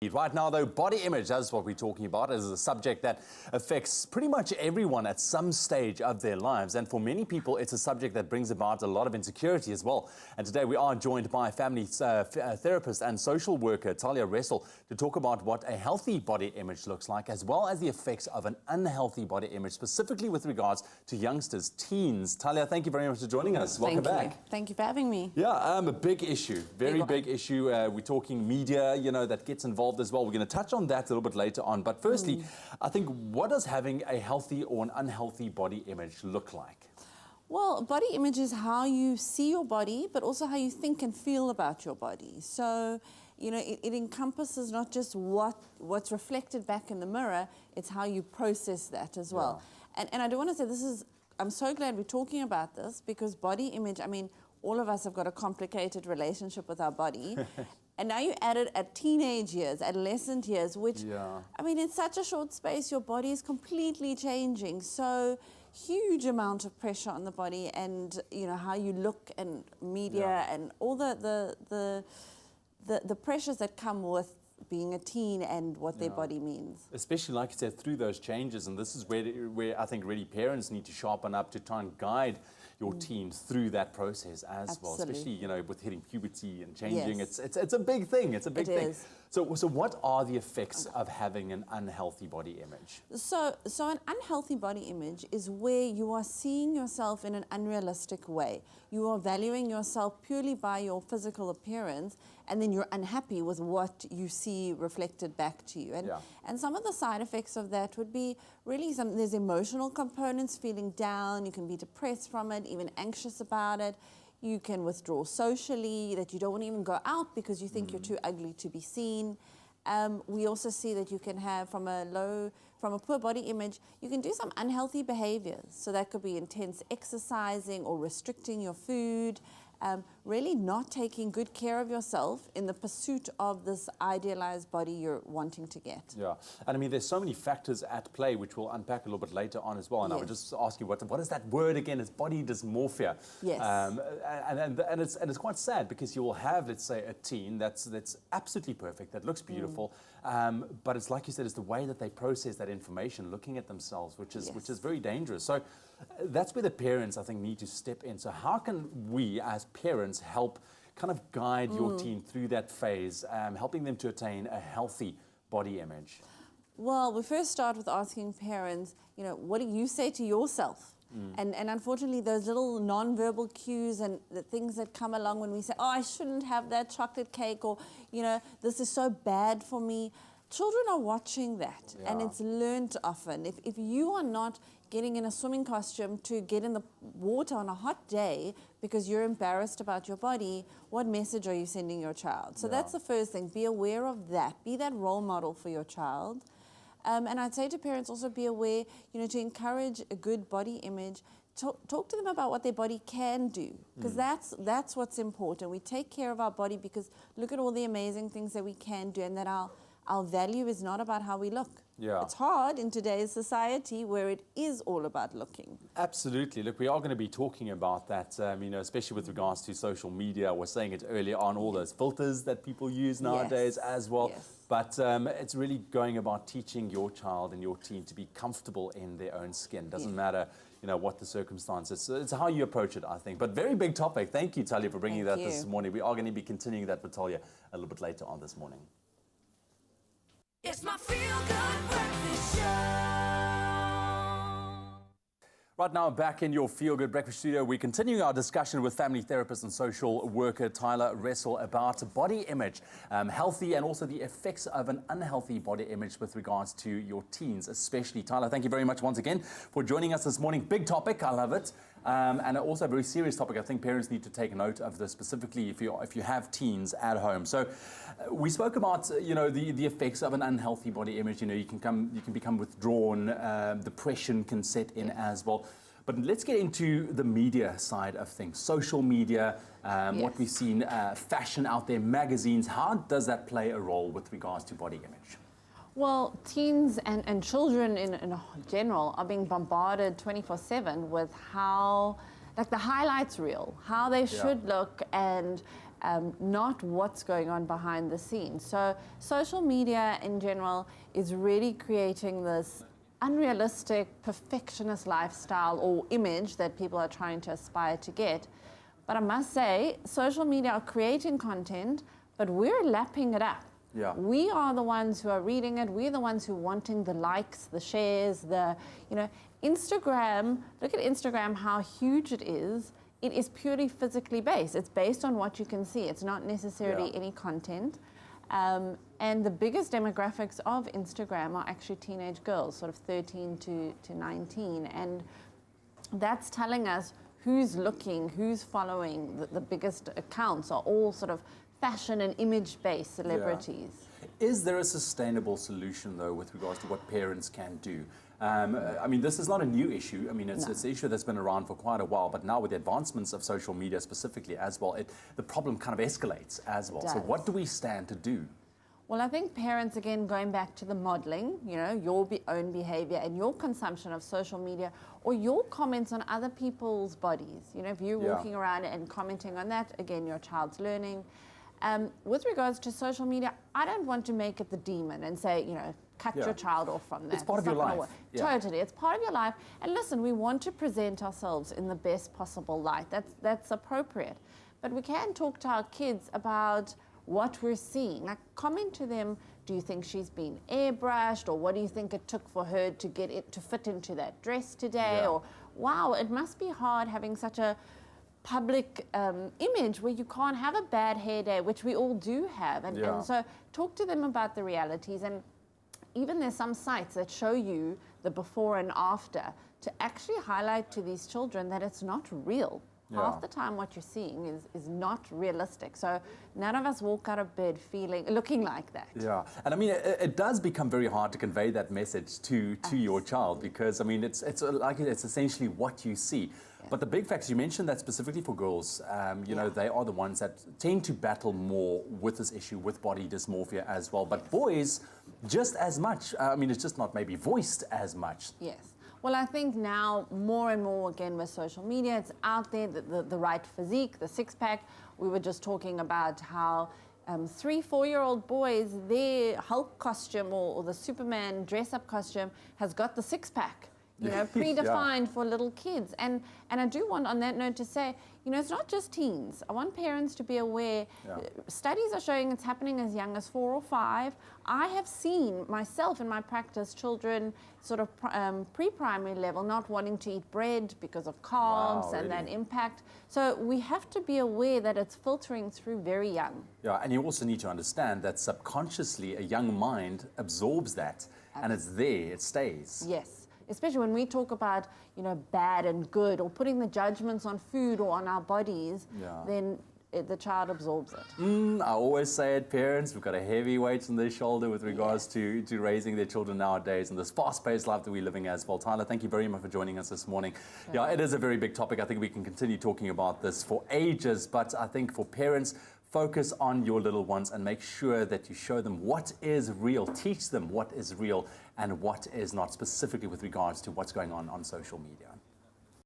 Right now, though, body image, that's what we're talking about, is a subject that affects pretty much everyone at some stage of their lives. And for many people, it's a subject that brings about a lot of insecurity as well. And today we are joined by family therapist and social worker, Talya Ressel, to talk about what a healthy body image looks like, as well as the effects of an unhealthy body image, specifically with regards to youngsters, teens. Talya, thank you very much for joining us. Welcome back. Thank you for having me. Yeah, a big issue, very big issue. We're talking media, that gets involved as well. We're going to touch on that a little bit later on. But firstly, I think, what does having a healthy or an unhealthy body image look like? Well, body image is how you see your body, but also how you think and feel about your body. So, it encompasses not just what's reflected back in the mirror, it's how you process that as well. Yeah. And I do want to say I'm so glad we're talking about this, because body image, all of us have got a complicated relationship with our body. And now you added at teenage years, adolescent years, which, in such a short space, your body is completely changing. So huge amount of pressure on the body, and, how you look, and media and all the pressures that come with being a teen and what their body means. Especially, like you said, through those changes. And this is where I think really parents need to sharpen up to try and guide your teens through that process as well, especially with hitting puberty and changing. It's a big thing. It's a big thing. So what are the effects of having an unhealthy body image? So an unhealthy body image is where you are seeing yourself in an unrealistic way. You are valuing yourself purely by your physical appearance, and then you're unhappy with what you see reflected back to you. And some of the side effects of that would be really there's emotional components, feeling down, you can be depressed from it, even anxious about it. You can withdraw socially, that you don't want to even go out because you think you're too ugly to be seen. We also see that you can have, from a poor body image, you can do some unhealthy behaviors. So that could be intense exercising or restricting your food, really not taking good care of yourself in the pursuit of this idealized body you're wanting to get. Yeah, and there's so many factors at play, which we'll unpack a little bit later on as well. And I would just ask you, what is that word again? It's body dysmorphia. Yes. And it's quite sad, because you will have, let's say, a teen that's absolutely perfect, that looks beautiful, but it's like you said, it's the way that they process that information, looking at themselves, which is very dangerous. So that's where the parents, I think, need to step in. So how can we as parents help kind of guide your teen through that phase, helping them to attain a healthy body image? Well, we first start with asking parents, what do you say to yourself? And unfortunately, those little non-verbal cues and the things that come along when we say, oh, I shouldn't have that chocolate cake, or, this is so bad for me. Children are watching that, and it's learned often. If you are not getting in a swimming costume to get in the water on a hot day because you're embarrassed about your body, what message are you sending your child? So that's the first thing. Be aware of that. Be that role model for your child. And I'd say to parents also, be aware, to encourage a good body image. Talk to them about what their body can do, because that's what's important. We take care of our body because look at all the amazing things that we can do, and that our value is not about how we look. Yeah. It's hard in today's society where it is all about looking. Absolutely. Look, we are going to be talking about that, especially with regards to social media. We're saying it earlier on, all those filters that people use nowadays as well. Yes. But it's really going about teaching your child and your teen to be comfortable in their own skin. Doesn't matter, what the circumstances. It's how you approach it, I think. But very big topic. Thank you, Talya, for bringing that this morning. We are going to be continuing that with Talya a little bit later on this morning. It's my feel-good breakfast show. Right now, back in your Feel Good Breakfast studio, we're continuing our discussion with family therapist and social worker Talya Ressel about body image, healthy, and also the effects of an unhealthy body image with regards to your teens, especially. Talya, thank you very much once again for joining us this morning. Big topic, I love it. And also a very serious topic. I think parents need to take note of this, specifically if you have teens at home. So we spoke about the effects of an unhealthy body image. You can become withdrawn. Depression can set in as well. But let's get into the media side of things. Social media, what we've seen, fashion out there, magazines. How does that play a role with regards to body image? Well, teens and children in general are being bombarded 24/7 with how, like the highlights reel, how they should look, and not what's going on behind the scenes. So social media in general is really creating this unrealistic, perfectionist lifestyle or image that people are trying to aspire to get. But I must say, social media are creating content, but we're lapping it up. Yeah. We are the ones who are reading it. We're the ones who are wanting the likes, the shares, Instagram, look at Instagram, how huge it is. It is purely physically based. It's based on what you can see. It's not necessarily any content. And the biggest demographics of Instagram are actually teenage girls, sort of 13 to 19. And that's telling us who's looking, who's following. The biggest accounts are all sort of fashion and image-based celebrities. Yeah. Is there a sustainable solution, though, with regards to what parents can do? I mean, this is not a new issue. I mean, it's an issue that's been around for quite a while, but now with the advancements of social media specifically as well, the problem kind of escalates as well. So what do we stand to do? Well, I think parents, again, going back to the modeling, your own behavior and your consumption of social media or your comments on other people's bodies. If you're walking around and commenting on that, again, your child's learning. With regards to social media, I don't want to make it the demon and say, cut your child off from that. It's part of your life. Totally, it's part of your life. And listen, we want to present ourselves in the best possible light. That's appropriate. But we can talk to our kids about what we're seeing. Like, comment to them, do you think she's been airbrushed? Or what do you think it took for her to get it to fit into that dress today? Yeah. Or, wow, it must be hard having such a public image where you can't have a bad hair day, which we all do have. And so talk to them about the realities. And even there's some sites that show you the before and after to actually highlight to these children that it's not real. Half the time what you're seeing is not realistic. So none of us walk out of bed looking like that. Yeah, and I mean, it does become very hard to convey that message to your child because, I mean, it's essentially what you see. Yeah. But the big facts, you mentioned that specifically for girls, they are the ones that tend to battle more with this issue, with body dysmorphia as well. But boys, just as much. I mean, it's just not maybe voiced as much. Yes. Well, I think now more and more, again, with social media, it's out there, the right physique, the six-pack. We were just talking about how 3-4-year-old boys, their Hulk costume or the Superman dress-up costume has got the six-pack, predefined for little kids. And I do want, on that note, to say, it's not just teens. I want parents to be aware. Studies are showing it's happening as young as 4 or 5. I have seen myself in my practice children sort of pre-primary level not wanting to eat bread because of carbs and that impact. So we have to be aware that it's filtering through very young. Yeah, and you also need to understand that subconsciously a young mind absorbs that and it's there, it stays. Yes. Especially when we talk about, bad and good or putting the judgments on food or on our bodies, then the child absorbs it. I always say it, parents, we've got a heavy weight on their shoulder with regards to raising their children nowadays in this fast-paced life that we're living as well. Talya, thank you very much for joining us this morning. Yeah, it is a very big topic. I think we can continue talking about this for ages, but I think for parents, focus on your little ones and make sure that you show them what is real. Teach them what is real and what is not, specifically with regards to what's going on social media.